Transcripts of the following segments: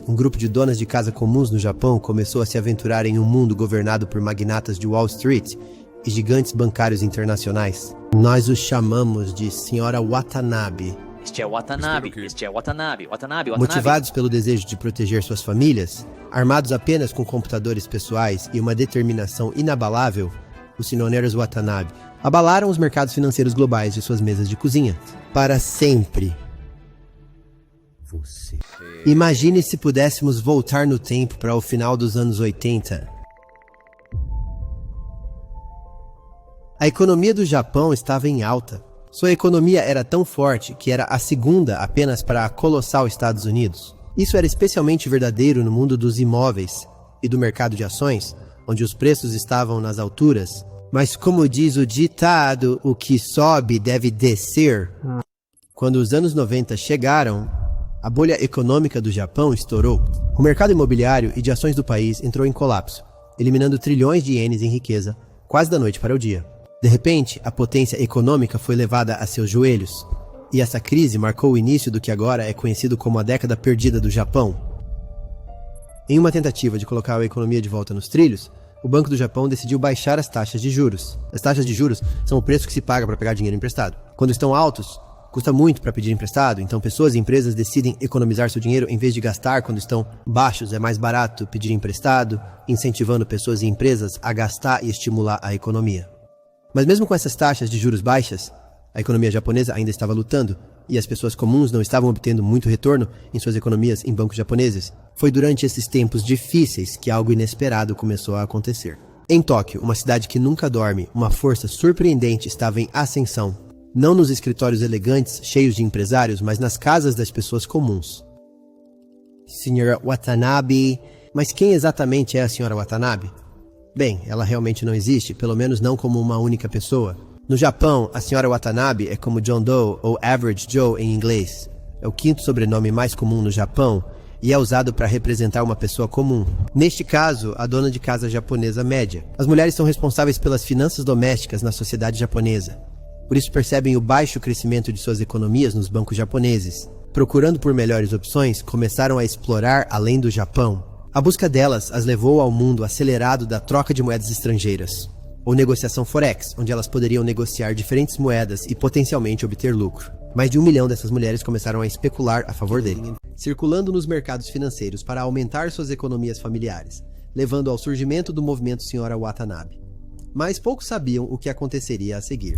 Um grupo de donas de casa comuns no Japão começou a se aventurar em um mundo governado por magnatas de Wall Street e gigantes bancários internacionais. Nós os chamamos de Senhora Watanabe. Este é Watanabe. Motivados pelo desejo de proteger suas famílias, armados apenas com computadores pessoais e uma determinação inabalável, os senhores Watanabe abalaram os mercados financeiros globais de suas mesas de cozinha. Para sempre. Imagine se pudéssemos voltar no tempo para o final dos anos 80. A economia do Japão estava em alta. Sua economia era tão forte que era a segunda apenas para a colossal Estados Unidos. Isso era especialmente verdadeiro no mundo dos imóveis e do mercado de ações, onde os preços estavam nas alturas. Mas como diz o ditado, o que sobe deve descer. Quando os anos 90 chegaram, a bolha econômica do Japão estourou. O mercado imobiliário e de ações do país entrou em colapso, eliminando trilhões de ienes em riqueza, quase da noite para o dia. De repente, a potência econômica foi levada a seus joelhos. E essa crise marcou o início do que agora é conhecido como a década perdida do Japão. Em uma tentativa de colocar a economia de volta nos trilhos, o Banco do Japão decidiu baixar as taxas de juros. As taxas de juros são o preço que se paga para pegar dinheiro emprestado. Quando estão altos, custa muito para pedir emprestado, então pessoas e empresas decidem economizar seu dinheiro em vez de gastar. Quando estão baixos, é mais barato pedir emprestado, incentivando pessoas e empresas a gastar e estimular a economia. Mas mesmo com essas taxas de juros baixas, a economia japonesa ainda estava lutando e as pessoas comuns não estavam obtendo muito retorno em suas economias em bancos japoneses. Foi durante esses tempos difíceis que algo inesperado começou a acontecer. Em Tóquio, uma cidade que nunca dorme, uma força surpreendente estava em ascensão. Não nos escritórios elegantes, cheios de empresários, mas nas casas das pessoas comuns. Senhora Watanabe... Mas quem exatamente é a Senhora Watanabe? Bem, ela realmente não existe, pelo menos não como uma única pessoa. No Japão, a Senhora Watanabe é como John Doe ou Average Joe em inglês. É o quinto sobrenome mais comum no Japão e é usado para representar uma pessoa comum. Neste caso, a dona de casa japonesa média. As mulheres são responsáveis pelas finanças domésticas na sociedade japonesa. Por isso percebem o baixo crescimento de suas economias nos bancos japoneses. Procurando por melhores opções, começaram a explorar além do Japão. A busca delas as levou ao mundo acelerado da troca de moedas estrangeiras, ou negociação forex, onde elas poderiam negociar diferentes moedas e potencialmente obter lucro. Mais de 1 milhão dessas mulheres começaram a especular a favor dele, circulando nos mercados financeiros para aumentar suas economias familiares, levando ao surgimento do movimento Senhora Watanabe. Mas poucos sabiam o que aconteceria a seguir.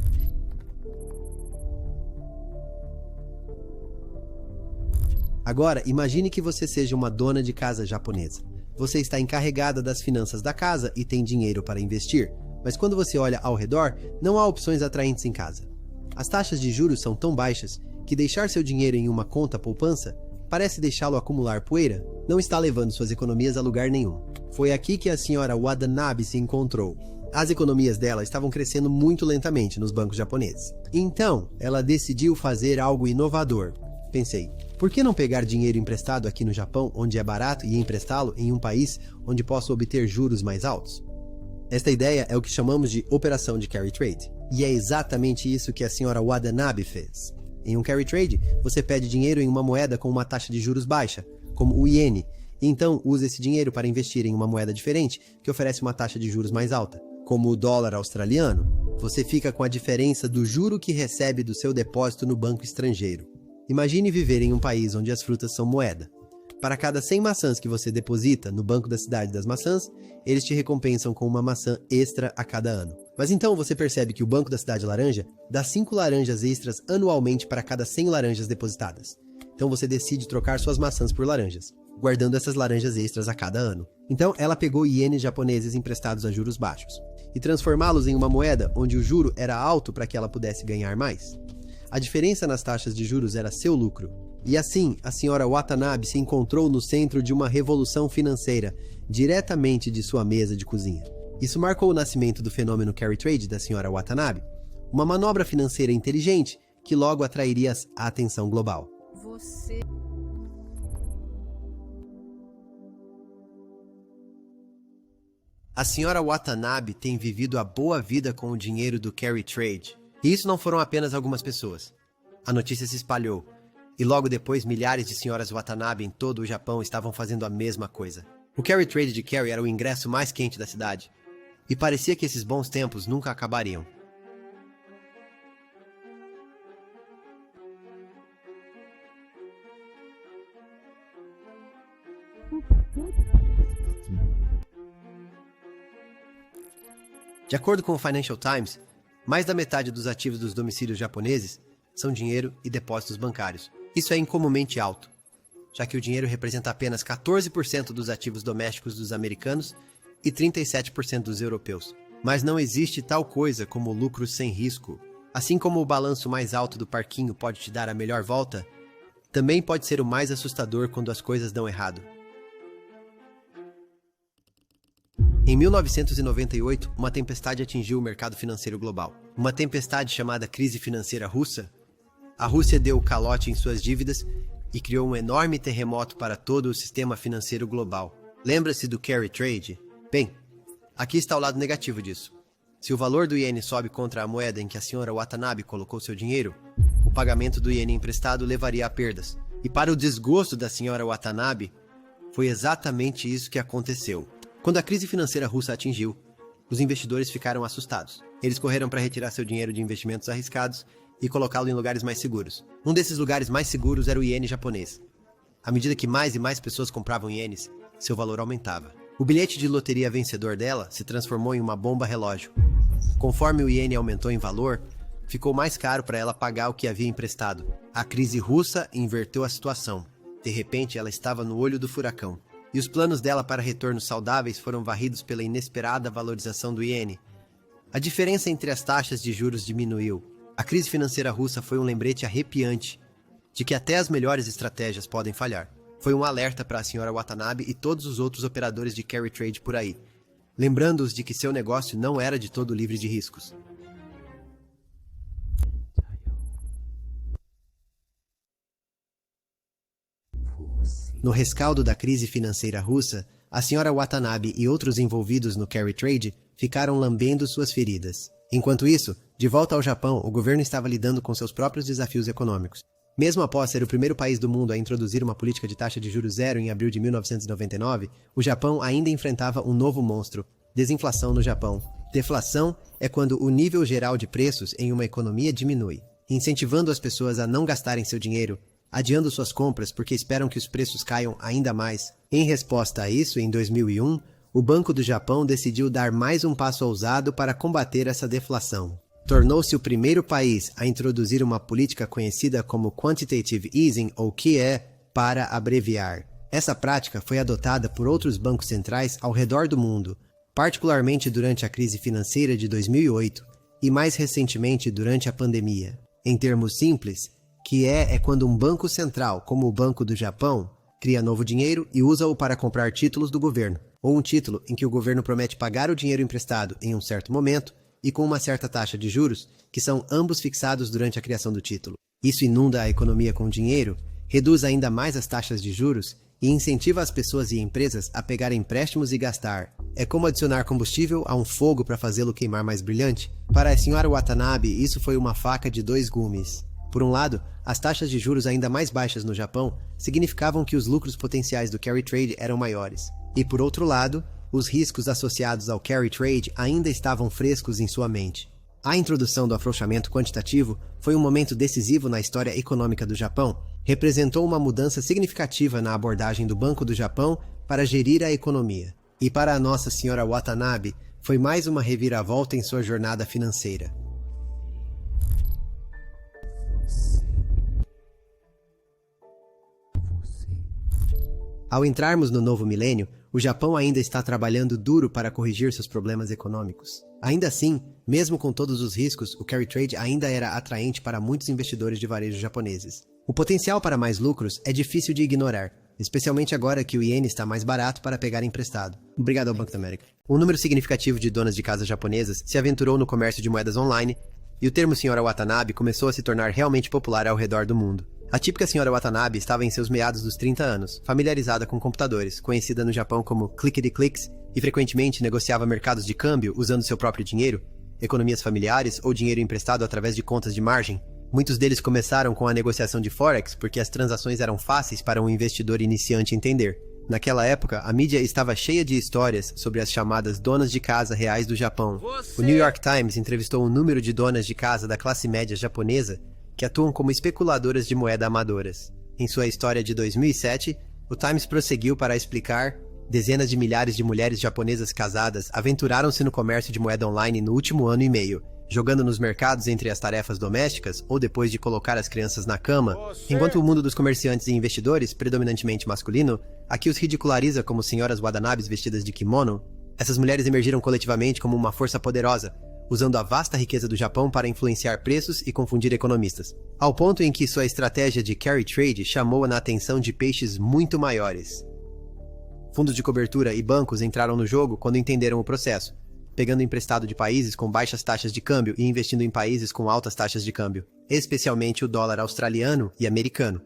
Agora, imagine que você seja uma dona de casa japonesa. Você está encarregada das finanças da casa e tem dinheiro para investir, mas quando você olha ao redor, não há opções atraentes em casa. As taxas de juros são tão baixas que deixar seu dinheiro em uma conta poupança parece deixá-lo acumular poeira, não está levando suas economias a lugar nenhum. Foi aqui que a senhora Watanabe se encontrou. As economias dela estavam crescendo muito lentamente nos bancos japoneses. Então, ela decidiu fazer algo inovador. Pensei, por que não pegar dinheiro emprestado aqui no Japão, onde é barato, e emprestá-lo em um país onde posso obter juros mais altos? Esta ideia é o que chamamos de operação de carry trade. E é exatamente isso que a senhora Watanabe fez. Em um carry trade, você pede dinheiro em uma moeda com uma taxa de juros baixa, como o iene, e então usa esse dinheiro para investir em uma moeda diferente que oferece uma taxa de juros mais alta, como o dólar australiano. Você fica com a diferença do juro que recebe do seu depósito no banco estrangeiro. Imagine viver em um país onde as frutas são moeda. Para cada 100 maçãs que você deposita no Banco da Cidade das Maçãs, eles te recompensam com uma maçã extra a cada ano. Mas então você percebe que o Banco da Cidade Laranja dá 5 laranjas extras anualmente para cada 100 laranjas depositadas. Então você decide trocar suas maçãs por laranjas, guardando essas laranjas extras a cada ano. Então ela pegou ienes japoneses emprestados a juros baixos e transformá-los em uma moeda onde o juro era alto para que ela pudesse ganhar mais. A diferença nas taxas de juros era seu lucro. E assim, a senhora Watanabe se encontrou no centro de uma revolução financeira, diretamente de sua mesa de cozinha. Isso marcou o nascimento do fenômeno carry trade da senhora Watanabe, uma manobra financeira inteligente que logo atrairia a atenção global. A senhora Watanabe tem vivido a boa vida com o dinheiro do carry trade. E isso não foram apenas algumas pessoas. A notícia se espalhou. E logo depois, milhares de senhoras Watanabe em todo o Japão estavam fazendo a mesma coisa. O Carry Trade de Carry era o ingresso mais quente da cidade. E parecia que esses bons tempos nunca acabariam. De acordo com o Financial Times, mais da metade dos ativos dos domicílios japoneses são dinheiro e depósitos bancários. Isso é incomumente alto, já que o dinheiro representa apenas 14% dos ativos domésticos dos americanos e 37% dos europeus. Mas não existe tal coisa como lucro sem risco. Assim como o balanço mais alto do parquinho pode te dar a melhor volta, também pode ser o mais assustador quando as coisas dão errado. Em 1998, uma tempestade atingiu o mercado financeiro global. Uma tempestade chamada crise financeira russa. A Rússia deu calote em suas dívidas e criou um enorme terremoto para todo o sistema financeiro global. Lembra-se do carry trade? Bem, aqui está o lado negativo disso. Se o valor do iene sobe contra a moeda em que a senhora Watanabe colocou seu dinheiro, o pagamento do iene emprestado levaria a perdas. E para o desgosto da senhora Watanabe, foi exatamente isso que aconteceu. Quando a crise financeira russa atingiu, os investidores ficaram assustados. Eles correram para retirar seu dinheiro de investimentos arriscados e colocá-lo em lugares mais seguros. Um desses lugares mais seguros era o iene japonês. À medida que mais e mais pessoas compravam ienes, seu valor aumentava. O bilhete de loteria vencedor dela se transformou em uma bomba relógio. Conforme o iene aumentou em valor, ficou mais caro para ela pagar o que havia emprestado. A crise russa inverteu a situação. De repente, ela estava no olho do furacão. E os planos dela para retornos saudáveis foram varridos pela inesperada valorização do iene. A diferença entre as taxas de juros diminuiu. A crise financeira russa foi um lembrete arrepiante de que até as melhores estratégias podem falhar. Foi um alerta para a senhora Watanabe e todos os outros operadores de carry trade por aí, lembrando-os de que seu negócio não era de todo livre de riscos. No rescaldo da crise financeira russa, a senhora Watanabe e outros envolvidos no carry trade ficaram lambendo suas feridas. Enquanto isso, de volta ao Japão, o governo estava lidando com seus próprios desafios econômicos. Mesmo após ser o primeiro país do mundo a introduzir uma política de taxa de juros zero em abril de 1999, o Japão ainda enfrentava um novo monstro: desinflação no Japão. Deflação é quando o nível geral de preços em uma economia diminui, incentivando as pessoas a não gastarem seu dinheiro, adiando suas compras porque esperam que os preços caiam ainda mais. Em resposta a isso, em 2001, o Banco do Japão decidiu dar mais um passo ousado para combater essa deflação. Tornou-se o primeiro país a introduzir uma política conhecida como Quantitative Easing, ou QE, para abreviar. Essa prática foi adotada por outros bancos centrais ao redor do mundo, particularmente durante a crise financeira de 2008 e mais recentemente durante a pandemia. Em termos simples, QE é quando um banco central, como o Banco do Japão, cria novo dinheiro e usa-o para comprar títulos do governo, ou um título em que o governo promete pagar o dinheiro emprestado em um certo momento e com uma certa taxa de juros, que são ambos fixados durante a criação do título. Isso inunda a economia com dinheiro, reduz ainda mais as taxas de juros e incentiva as pessoas e empresas a pegar empréstimos e gastar. É como adicionar combustível a um fogo para fazê-lo queimar mais brilhante. Para a senhora Watanabe, isso foi uma faca de dois gumes. Por um lado, as taxas de juros ainda mais baixas no Japão significavam que os lucros potenciais do carry trade eram maiores. E por outro lado, os riscos associados ao carry trade ainda estavam frescos em sua mente. A introdução do afrouxamento quantitativo foi um momento decisivo na história econômica do Japão. Representou uma mudança significativa na abordagem do Banco do Japão para gerir a economia. E para a Nossa Senhora Watanabe, foi mais uma reviravolta em sua jornada financeira. Ao entrarmos no novo milênio, o Japão ainda está trabalhando duro para corrigir seus problemas econômicos. Ainda assim, mesmo com todos os riscos, o carry trade ainda era atraente para muitos investidores de varejo japoneses. O potencial para mais lucros é difícil de ignorar, especialmente agora que o iene está mais barato para pegar emprestado. Obrigado ao Banco da América. Um número significativo de donas de casas japonesas se aventurou no comércio de moedas online, e o termo Senhora Watanabe começou a se tornar realmente popular ao redor do mundo. A típica senhora Watanabe estava em seus meados dos 30 anos, familiarizada com computadores, conhecida no Japão como clickety-clicks, e frequentemente negociava mercados de câmbio usando seu próprio dinheiro, economias familiares ou dinheiro emprestado através de contas de margem. Muitos deles começaram com a negociação de Forex porque as transações eram fáceis para um investidor iniciante entender. Naquela época, a mídia estava cheia de histórias sobre as chamadas donas de casa reais do Japão. O New York Times entrevistou um número de donas de casa da classe média japonesa que atuam como especuladoras de moeda amadoras. Em sua história de 2007, o Times prosseguiu para explicar: dezenas de milhares de mulheres japonesas casadas aventuraram-se no comércio de moeda online no último ano e meio, jogando nos mercados entre as tarefas domésticas ou depois de colocar as crianças na cama, enquanto o mundo dos comerciantes e investidores, predominantemente masculino, aqui os ridiculariza como senhoras Watanabes vestidas de kimono. Essas mulheres emergiram coletivamente como uma força poderosa, usando a vasta riqueza do Japão para influenciar preços e confundir economistas, ao ponto em que sua estratégia de carry trade chamou a atenção de peixes muito maiores. Fundos de cobertura e bancos entraram no jogo quando entenderam o processo, pegando emprestado de países com baixas taxas de câmbio e investindo em países com altas taxas de câmbio, especialmente o dólar australiano e americano.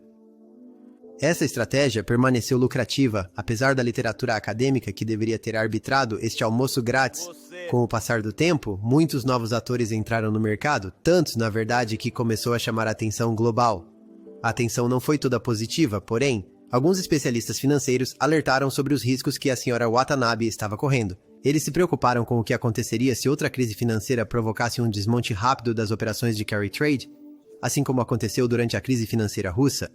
Essa estratégia permaneceu lucrativa, apesar da literatura acadêmica que deveria ter arbitrado este almoço grátis. Com o passar do tempo, muitos novos atores entraram no mercado, tantos, na verdade, que começou a chamar a atenção global. A atenção não foi toda positiva, porém, alguns especialistas financeiros alertaram sobre os riscos que a senhora Watanabe estava correndo. Eles se preocuparam com o que aconteceria se outra crise financeira provocasse um desmonte rápido das operações de carry trade, assim como aconteceu durante a crise financeira russa.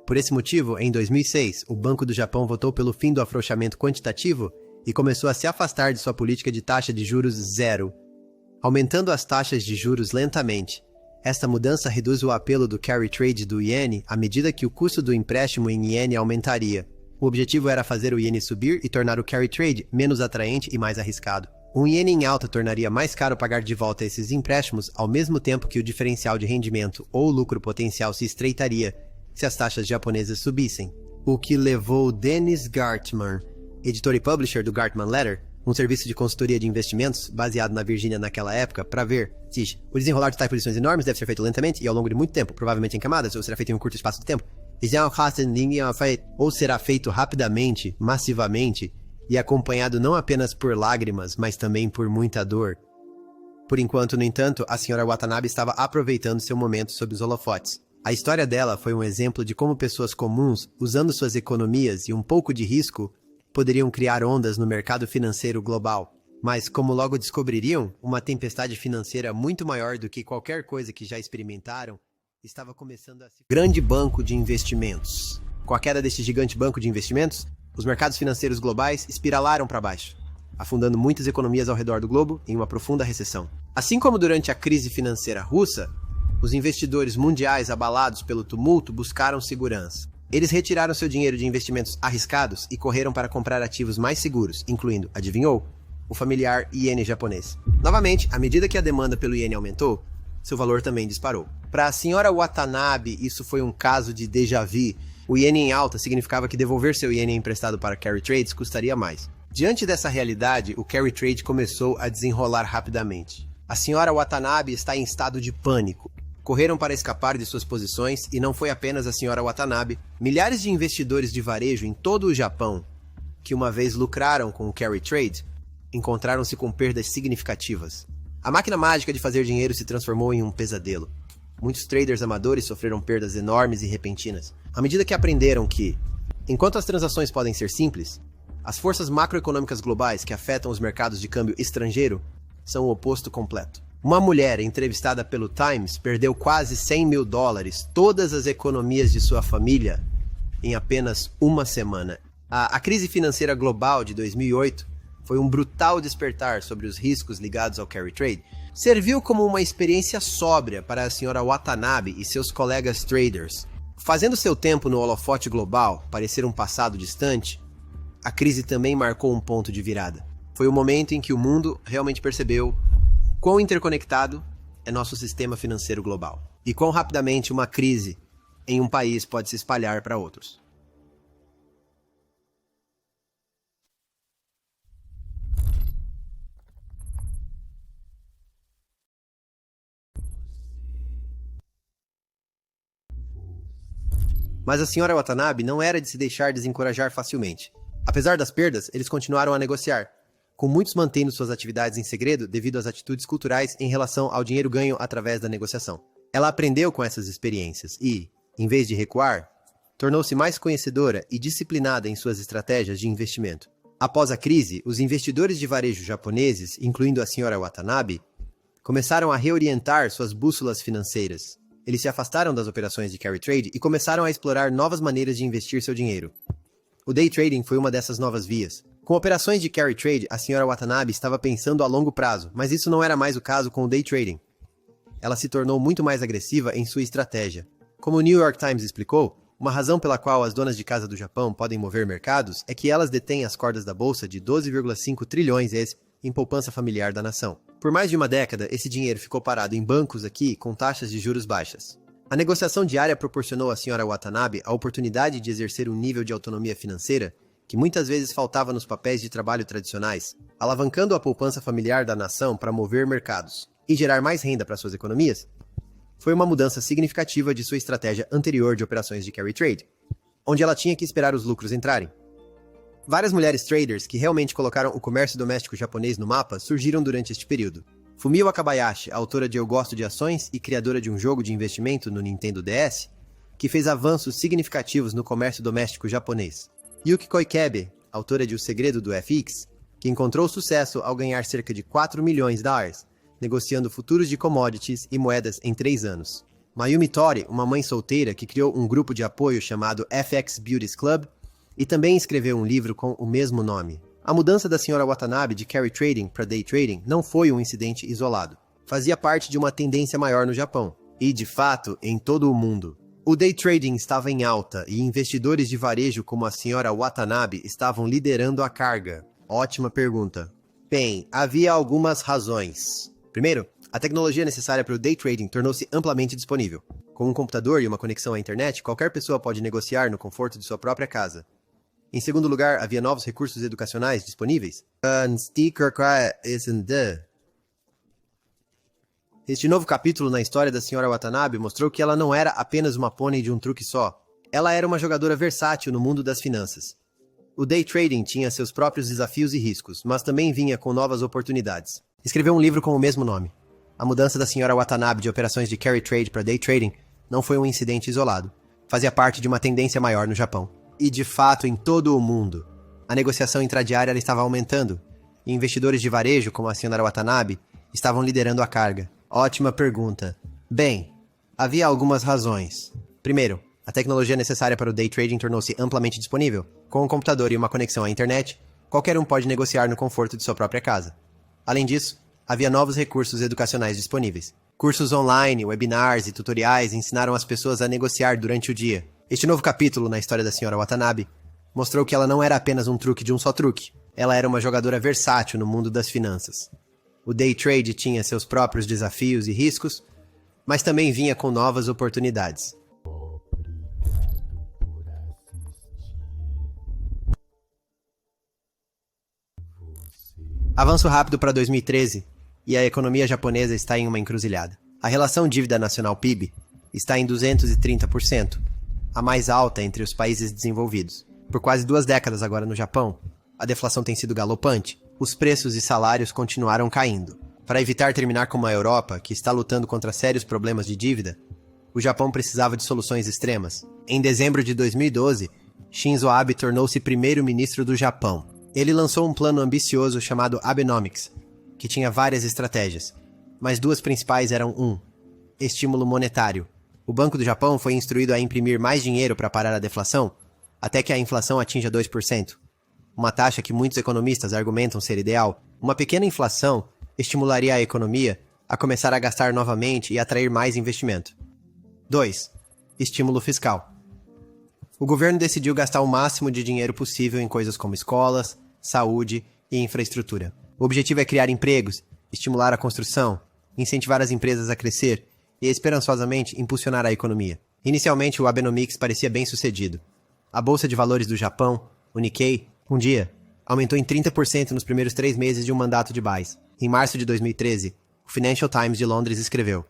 Por esse motivo, em 2006, o Banco do Japão votou pelo fim do afrouxamento quantitativo e começou a se afastar de sua política de taxa de juros zero, aumentando as taxas de juros lentamente. Esta mudança reduz o apelo do carry trade do iene à medida que o custo do empréstimo em iene aumentaria. O objetivo era fazer o iene subir e tornar o carry trade menos atraente e mais arriscado. Um iene em alta tornaria mais caro pagar de volta esses empréstimos, ao mesmo tempo que o diferencial de rendimento ou lucro potencial se estreitaria se as taxas japonesas subissem. O que levou Dennis Gartman, editor e publisher do Gartman Letter, um serviço de consultoria de investimentos baseado na Virgínia naquela época, para ver se o desenrolar de tais posições enormes deve ser feito lentamente e ao longo de muito tempo, provavelmente em camadas, ou será feito em um curto espaço de tempo. Ou será feito rapidamente, massivamente, e acompanhado não apenas por lágrimas, mas também por muita dor. Por enquanto, no entanto, a senhora Watanabe estava aproveitando seu momento sob os holofotes. A história dela foi um exemplo de como pessoas comuns, usando suas economias e um pouco de risco, poderiam criar ondas no mercado financeiro global. Mas, como logo descobririam, uma tempestade financeira muito maior do que qualquer coisa que já experimentaram estava começando a se... Grande banco de investimentos. Com a queda deste gigante banco de investimentos, os mercados financeiros globais espiralaram para baixo, afundando muitas economias ao redor do globo em uma profunda recessão. Assim como durante a crise financeira russa, os investidores mundiais abalados pelo tumulto buscaram segurança. Eles retiraram seu dinheiro de investimentos arriscados e correram para comprar ativos mais seguros, incluindo, adivinhou, o familiar iene japonês. Novamente, à medida que a demanda pelo iene aumentou, seu valor também disparou. Para a senhora Watanabe, isso foi um caso de déjà vu. O iene em alta significava que devolver seu iene emprestado para carry trades custaria mais. Diante dessa realidade, o carry trade começou a desenrolar rapidamente. A senhora Watanabe está em estado de pânico. Correram para escapar de suas posições e não foi apenas a senhora Watanabe. Milhares de investidores de varejo em todo o Japão, que uma vez lucraram com o carry trade, encontraram-se com perdas significativas. A máquina mágica de fazer dinheiro se transformou em um pesadelo. Muitos traders amadores sofreram perdas enormes e repentinas, à medida que aprenderam que, enquanto as transações podem ser simples, as forças macroeconômicas globais que afetam os mercados de câmbio estrangeiro são o oposto completo. Uma mulher entrevistada pelo Times perdeu quase $100 mil, todas as economias de sua família, em apenas uma semana. A crise financeira global de 2008 foi um brutal despertar sobre os riscos ligados ao carry trade. Serviu como uma experiência sóbria para a senhora Watanabe e seus colegas traders. Fazendo seu tempo no holofote global parecer um passado distante, a crise também marcou um ponto de virada. Foi o momento em que o mundo realmente percebeu quão interconectado é nosso sistema financeiro global e quão rapidamente uma crise em um país pode se espalhar para outros. Mas a senhora Watanabe não era de se deixar desencorajar facilmente. Apesar das perdas, eles continuaram a negociar, com muitos mantendo suas atividades em segredo devido às atitudes culturais em relação ao dinheiro ganho através da negociação. Ela aprendeu com essas experiências e, em vez de recuar, tornou-se mais conhecedora e disciplinada em suas estratégias de investimento. Após a crise, os investidores de varejo japoneses, incluindo a senhora Watanabe, começaram a reorientar suas bússolas financeiras. Eles se afastaram das operações de carry trade e começaram a explorar novas maneiras de investir seu dinheiro. O day trading foi uma dessas novas vias. Com operações de carry trade, a senhora Watanabe estava pensando a longo prazo, mas isso não era mais o caso com o day trading. Ela se tornou muito mais agressiva em sua estratégia. Como o New York Times explicou, uma razão pela qual as donas de casa do Japão podem mover mercados é que elas detêm as cordas da bolsa de 12,5 trilhões em poupança familiar da nação. Por mais de uma década, esse dinheiro ficou parado em bancos aqui com taxas de juros baixas. A negociação diária proporcionou à senhora Watanabe a oportunidade de exercer um nível de autonomia financeira que muitas vezes faltava nos papéis de trabalho tradicionais, alavancando a poupança familiar da nação para mover mercados e gerar mais renda para suas economias. Foi uma mudança significativa de sua estratégia anterior de operações de carry trade, onde ela tinha que esperar os lucros entrarem. Várias mulheres traders que realmente colocaram o comércio doméstico japonês no mapa surgiram durante este período. Fumio Wakabayashi, autora de Eu Gosto de Ações e criadora de um jogo de investimento no Nintendo DS, que fez avanços significativos no comércio doméstico japonês. Yuki Koikebe, autora de O Segredo do FX, que encontrou sucesso ao ganhar cerca de 4 milhões de dólares, negociando futuros de commodities e moedas em 3 anos. Mayumi Tori, uma mãe solteira que criou um grupo de apoio chamado FX Beauties Club e também escreveu um livro com o mesmo nome. A mudança da senhora Watanabe de carry trading para day trading não foi um incidente isolado. Fazia parte de uma tendência maior no Japão e, de fato, em todo o mundo. O day trading estava em alta e investidores de varejo como a senhora Watanabe estavam liderando a carga. Ótima pergunta. Bem, havia algumas razões. Primeiro, a tecnologia necessária para o day trading tornou-se amplamente disponível. Com um computador e uma conexão à internet, qualquer pessoa pode negociar no conforto de sua própria casa. Em segundo lugar, havia novos recursos educacionais disponíveis. Este novo capítulo na história da senhora Watanabe mostrou que ela não era apenas uma pônei de um truque só. Ela era uma jogadora versátil no mundo das finanças. O day trading tinha seus próprios desafios e riscos, mas também vinha com novas oportunidades. Escreveu um livro com o mesmo nome. A mudança da senhora Watanabe de operações de carry trade para day trading não foi um incidente isolado. Fazia parte de uma tendência maior no Japão. E, de fato, em todo o mundo. A negociação intradiária estava aumentando, e investidores de varejo, como a senhora Watanabe, estavam liderando a carga. Ótima pergunta. Bem, havia algumas razões. Primeiro, a tecnologia necessária para o day trading tornou-se amplamente disponível. Com um computador e uma conexão à internet, qualquer um pode negociar no conforto de sua própria casa. Além disso, havia novos recursos educacionais disponíveis. Cursos online, webinars e tutoriais ensinaram as pessoas a negociar durante o dia. Este novo capítulo na história da senhora Watanabe mostrou que ela não era apenas um truque de um só truque. Ela era uma jogadora versátil no mundo das finanças. O day trade tinha seus próprios desafios e riscos, mas também vinha com novas oportunidades. Avanço rápido para 2013 e a economia japonesa está em uma encruzilhada. A relação dívida nacional PIB está em 230%. A mais alta entre os países desenvolvidos. Por quase 2 décadas agora no Japão, a deflação tem sido galopante. Os preços e salários continuaram caindo. Para evitar terminar como a Europa, que está lutando contra sérios problemas de dívida, o Japão precisava de soluções extremas. Em dezembro de 2012, Shinzo Abe tornou-se primeiro-ministro do Japão. Ele lançou um plano ambicioso chamado Abenomics, que tinha várias estratégias, mas 2 principais eram 1. Estímulo monetário. O Banco do Japão foi instruído a imprimir mais dinheiro para parar a deflação, até que a inflação atinja 2%. Uma taxa que muitos economistas argumentam ser ideal. Uma pequena inflação estimularia a economia a começar a gastar novamente e atrair mais investimento. 2. Estímulo fiscal. O governo decidiu gastar o máximo de dinheiro possível em coisas como escolas, saúde e infraestrutura. O objetivo é criar empregos, estimular a construção, incentivar as empresas a crescer e esperançosamente impulsionar a economia. Inicialmente, o Abenomics parecia bem sucedido. A Bolsa de Valores do Japão, o Nikkei, um dia, aumentou em 30% nos primeiros 3 meses de um mandato de Baez. Em março de 2013, o Financial Times de Londres escreveu: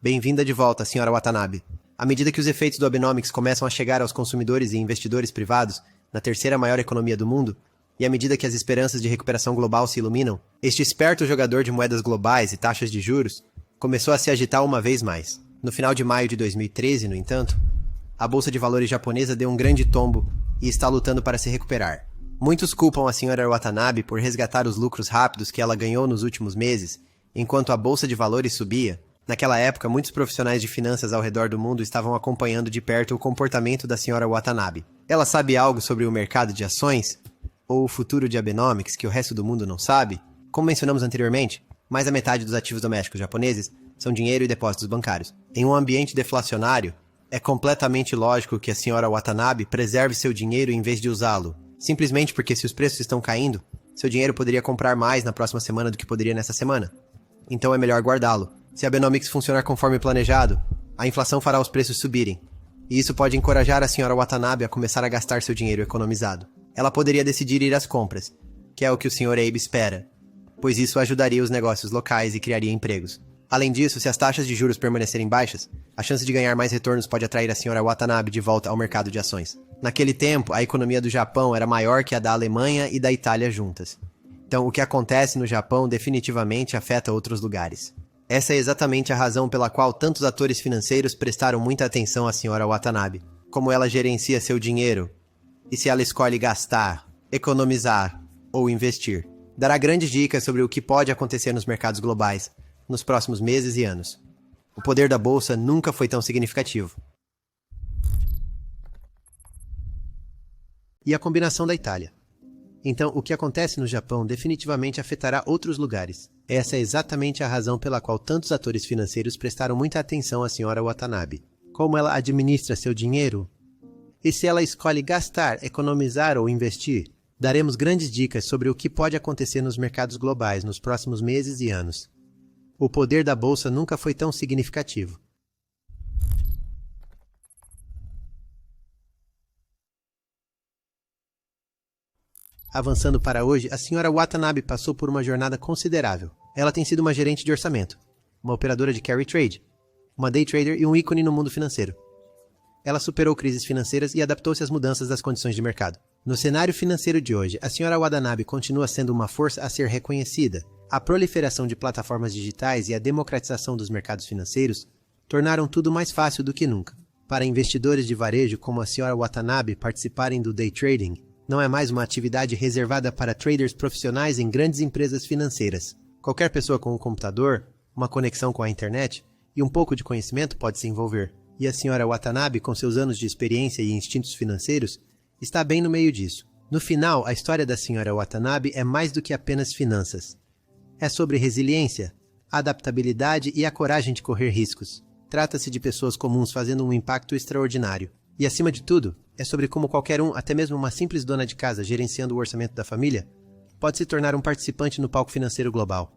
"Bem-vinda de volta, senhora Watanabe. À medida que os efeitos do Abenomics começam a chegar aos consumidores e investidores privados, na terceira maior economia do mundo, e à medida que as esperanças de recuperação global se iluminam, este esperto jogador de moedas globais e taxas de juros começou a se agitar uma vez mais. No final de maio de 2013, no entanto, a bolsa de valores japonesa deu um grande tombo e está lutando para se recuperar. Muitos culpam a senhora Watanabe por resgatar os lucros rápidos que ela ganhou nos últimos meses, enquanto a bolsa de valores subia. Naquela época, muitos profissionais de finanças ao redor do mundo estavam acompanhando de perto o comportamento da senhora Watanabe. Ela sabe algo sobre o mercado de ações? Ou o futuro de Abenomics que o resto do mundo não sabe? Como mencionamos anteriormente, mais da metade dos ativos domésticos japoneses são dinheiro e depósitos bancários. Em um ambiente deflacionário, é completamente lógico que a senhora Watanabe preserve seu dinheiro em vez de usá-lo, simplesmente porque se os preços estão caindo, seu dinheiro poderia comprar mais na próxima semana do que poderia nessa semana. Então é melhor guardá-lo. Se a Abenomics funcionar conforme planejado, a inflação fará os preços subirem, e isso pode encorajar a senhora Watanabe a começar a gastar seu dinheiro economizado. Ela poderia decidir ir às compras, que é o que o Sr. Abe espera, pois isso ajudaria os negócios locais e criaria empregos. Além disso, se as taxas de juros permanecerem baixas, a chance de ganhar mais retornos pode atrair a senhora Watanabe de volta ao mercado de ações. Naquele tempo, a economia do Japão era maior que a da Alemanha e da Itália juntas. Então, o que acontece no Japão definitivamente afeta outros lugares. Essa é exatamente a razão pela qual tantos atores financeiros prestaram muita atenção à senhora Watanabe, como ela gerencia seu dinheiro, e se ela escolhe gastar, economizar ou investir. Dará grandes dicas sobre o que pode acontecer nos mercados globais nos próximos meses e anos. O poder da bolsa nunca foi tão significativo. E a combinação da Itália. Então, o que acontece no Japão definitivamente afetará outros lugares. Essa é exatamente a razão pela qual tantos atores financeiros prestaram muita atenção à senhora Watanabe. Como ela administra seu dinheiro? E se ela escolhe gastar, economizar ou investir? Daremos grandes dicas sobre o que pode acontecer nos mercados globais nos próximos meses e anos. O poder da bolsa nunca foi tão significativo. Avançando para hoje, a senhora Watanabe passou por uma jornada considerável. Ela tem sido uma gerente de orçamento, uma operadora de carry trade, uma day trader e um ícone no mundo financeiro. Ela superou crises financeiras e adaptou-se às mudanças das condições de mercado. No cenário financeiro de hoje, a senhora Watanabe continua sendo uma força a ser reconhecida. A proliferação de plataformas digitais e a democratização dos mercados financeiros tornaram tudo mais fácil do que nunca. Para investidores de varejo como a senhora Watanabe participarem do day trading, não é mais uma atividade reservada para traders profissionais em grandes empresas financeiras. Qualquer pessoa com um computador, uma conexão com a internet e um pouco de conhecimento pode se envolver. E a senhora Watanabe, com seus anos de experiência e instintos financeiros, está bem no meio disso. No final, a história da senhora Watanabe é mais do que apenas finanças. É sobre resiliência, adaptabilidade e a coragem de correr riscos. Trata-se de pessoas comuns fazendo um impacto extraordinário. E, acima de tudo, é sobre como qualquer um, até mesmo uma simples dona de casa gerenciando o orçamento da família, pode se tornar um participante no palco financeiro global.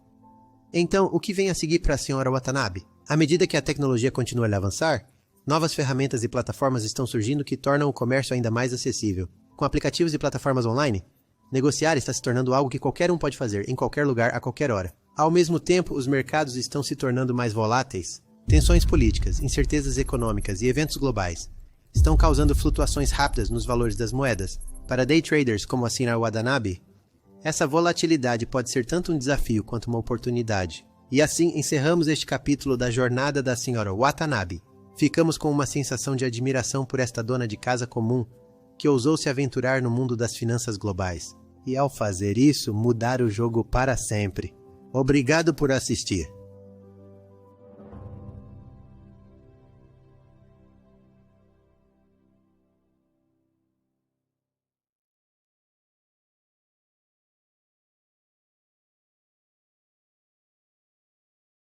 Então, o que vem a seguir para a senhora Watanabe? À medida que a tecnologia continua a avançar, novas ferramentas e plataformas estão surgindo que tornam o comércio ainda mais acessível. Com aplicativos e plataformas online, negociar está se tornando algo que qualquer um pode fazer, em qualquer lugar, a qualquer hora. Ao mesmo tempo, os mercados estão se tornando mais voláteis. Tensões políticas, incertezas econômicas e eventos globais estão causando flutuações rápidas nos valores das moedas. Para day traders como a senhora Watanabe, essa volatilidade pode ser tanto um desafio quanto uma oportunidade. E assim encerramos este capítulo da jornada da senhora Watanabe. Ficamos com uma sensação de admiração por esta dona de casa comum que ousou se aventurar no mundo das finanças globais. E ao fazer isso, mudar o jogo para sempre. Obrigado por assistir.